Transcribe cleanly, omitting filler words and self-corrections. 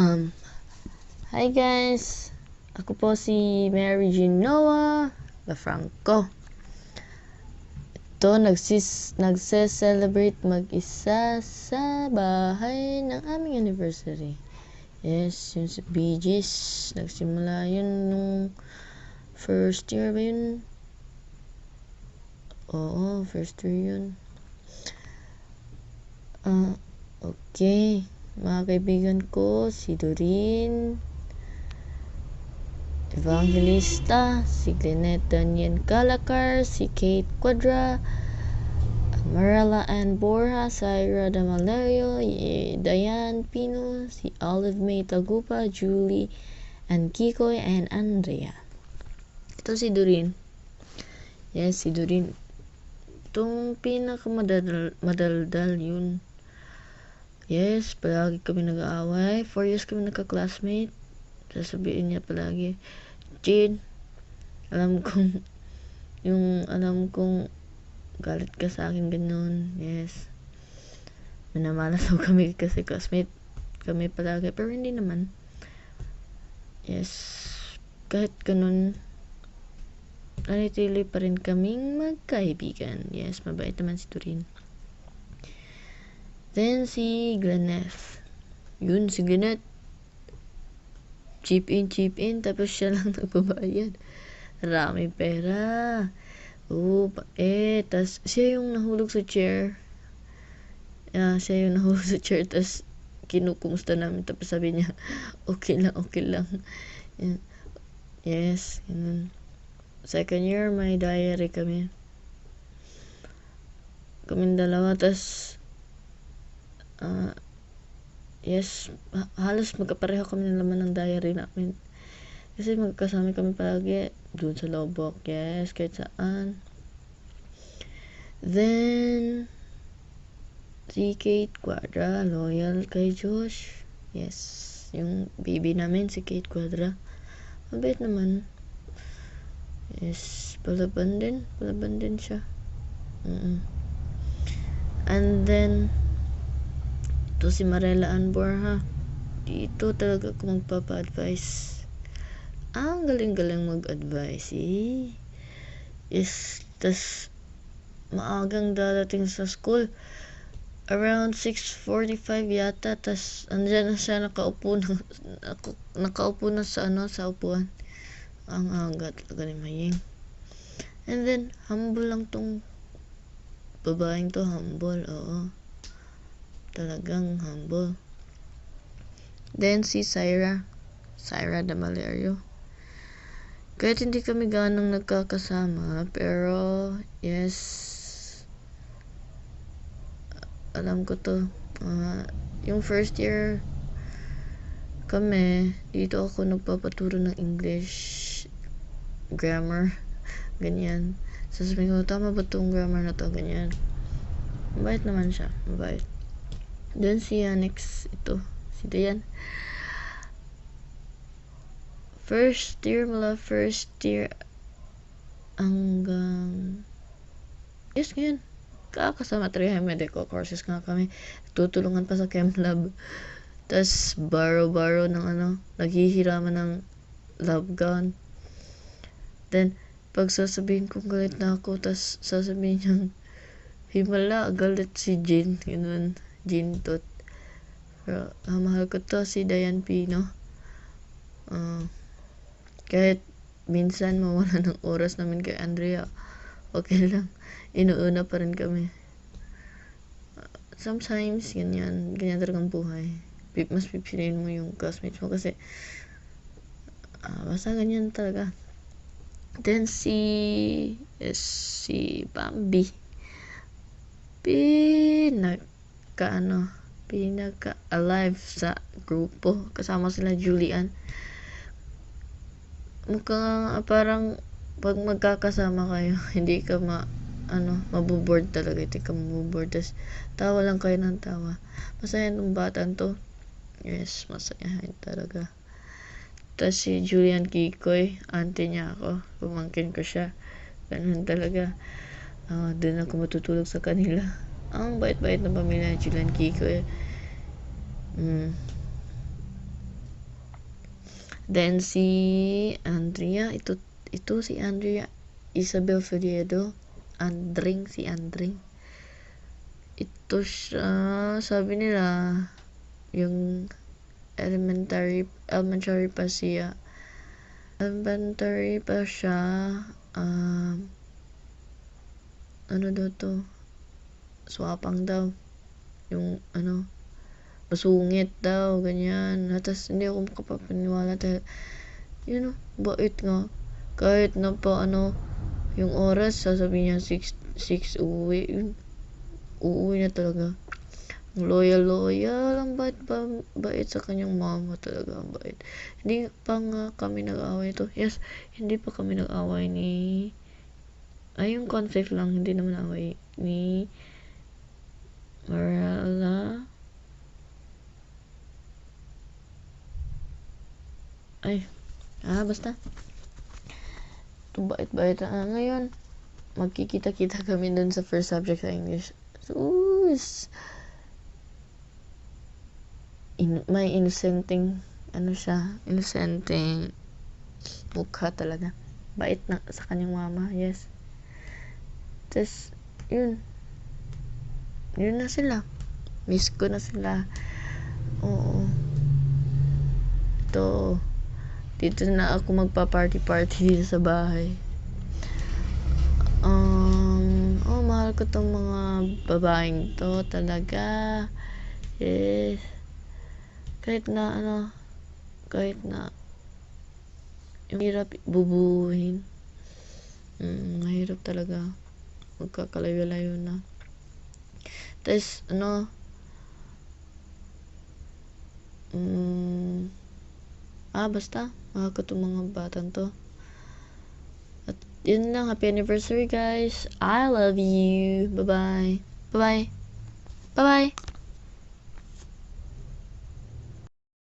Um, Hi guys! Ako po si Mary Jean Noah Lafranco. Ito, nagse-celebrate mag-isa sa bahay ng aming anniversary. Yes, yun sa Bee Gees. Nagsimula yun nung first year ba yun? Oo, first year yun. Okay. Mga kaibigan ko, si Doreen, Evangelista, si Glenette Daniel Calacar, si Kate Quadra, Marilla Ann Borja, Syra Damalerio, Diane Pino, si Olive May Tagupa, Julie and Kikoy and Andrea. Ito si Doreen. Yes, si Doreen. Itong pinakamadaldal yun. Yes, palagi kami nag-aaway. 4 years kami nagka-classmate. Sasabihin niya palagi, Jade, alam kong galit ka sa akin ganun. Yes. Minamalas ako kami kasi classmate kami palagi. Pero hindi naman. Yes. Kahit ganun, nanitili pa rin kaming magkaibigan. Yes, mabait naman si Doreen. Then si Gleneth. Yun, si Gleneth. Chip in, tapos siya lang nagbabayad. Maraming pera. Tas siya yung nahulog sa chair. Tas kinukumusta namin. Tapos sabi niya, okay lang. Yes, ganun. Second year, may diary kami. Kaming dalawa, tas yes, halos magkapareho kami ng laman ng diary namin. Kasi magkasama kami palagi doon sa Lobok. Yes, kahit saan. Then, si Kate Quadra, loyal kay Josh. Yes, yung baby namin, si Kate Quadra. Mabait naman. Yes, palaban din siya. And then, ito si Marilla Ann Borja. Dito talaga ako magpapa-advise. Ang galing-galing mag-advise eh. Yes, tas maagang dadating sa school. Around 6:45 yata. Tas andyan na siya nakaupo na sa upuan. Ang aga talaga ni Maying. And then, humble lang tong babaeng to, humble. Oo. Talagang humble. Then si Syra Damalerio. Kahit hindi kami ganong nagkakasama, pero yes, alam ko to. Yung first year kami, dito ako nagpapaturo ng English grammar, ganyan. Sasabihin ko, tama ba tong grammar na to, ganyan. Mabait naman siya, mabait. Then si Annex, ito, si Dayan. First year hanggang yes, ngayon kakasama 3 medical courses nga kami, tutulungan pa sa chem lab, tas borrow ng naghihiraman ng lab gun. Then pag sasabihin kong galit na ako, tas sasabihin niyang himala, galit si Jean, ganun, Jean Tot. Pero mahal ko to, si Diane Pino. Kahit minsan mawala ng oras namin kay Andrea, okay lang, inuuna pa rin kami. Sometimes ganyan talagang buhay. Mas pipiliin mo yung classmates mo kasi basta ganyan talaga. Then si Bambi, pinaka alive sa grupo, kasama sila Julian. Mukhang parang pag magkakasama kayo, hindi ka maboboard talaga. Hindi ka maboboard. Tas tawa lang kayo ng tawa. Masaya nung batang to. Yes, masayahin talaga. Tas si Julian Kikoy, auntie niya ako. Pumangkin ko siya. Ganun talaga. Doon ako matutulog sa kanila. Ang bait-bait ng pamilya ni Julian Kikoy. Then si Andrea, ito si Andrea Isabel Figueredo. Si Andring. Ito siya, sabi nila, yung elementary pa siya. Elementary pa siya, ano daw to? Swapang daw. Yung, masungit daw, ganyan. Tapos, hindi ako makapapaniwala dahil, bait nga. Kahit na pa, yung oras, sasabihin niya 6 uuwi. Uuwi na talaga. Loyal. Ang bait sa kanyang mama talaga. Ang bait. Hindi pa nga kami nag-away ito. Yes, hindi pa kami nag-away yung conflict lang. Hindi naman away ni Marla. Basta. Ito bait-bait. Ngayon, magkikita-kita kami dun sa first subject sa English. So, may innocenting mukha talaga. Bait na sa kanyang mama, yes. Tapos, yun na sila. Miss ko na sila. Oo. Dito na ako magpa-party dito sa bahay. Mahal ko tong mga babaeng to talaga. Yes. Kahit na yung hirap bubuhin. Mahirap talaga. Magkakalayo-layo na. Tapos, basta, mahal ko tong mga batang to. At yun lang, happy anniversary guys. I love you. Bye-bye. Bye-bye. Bye-bye.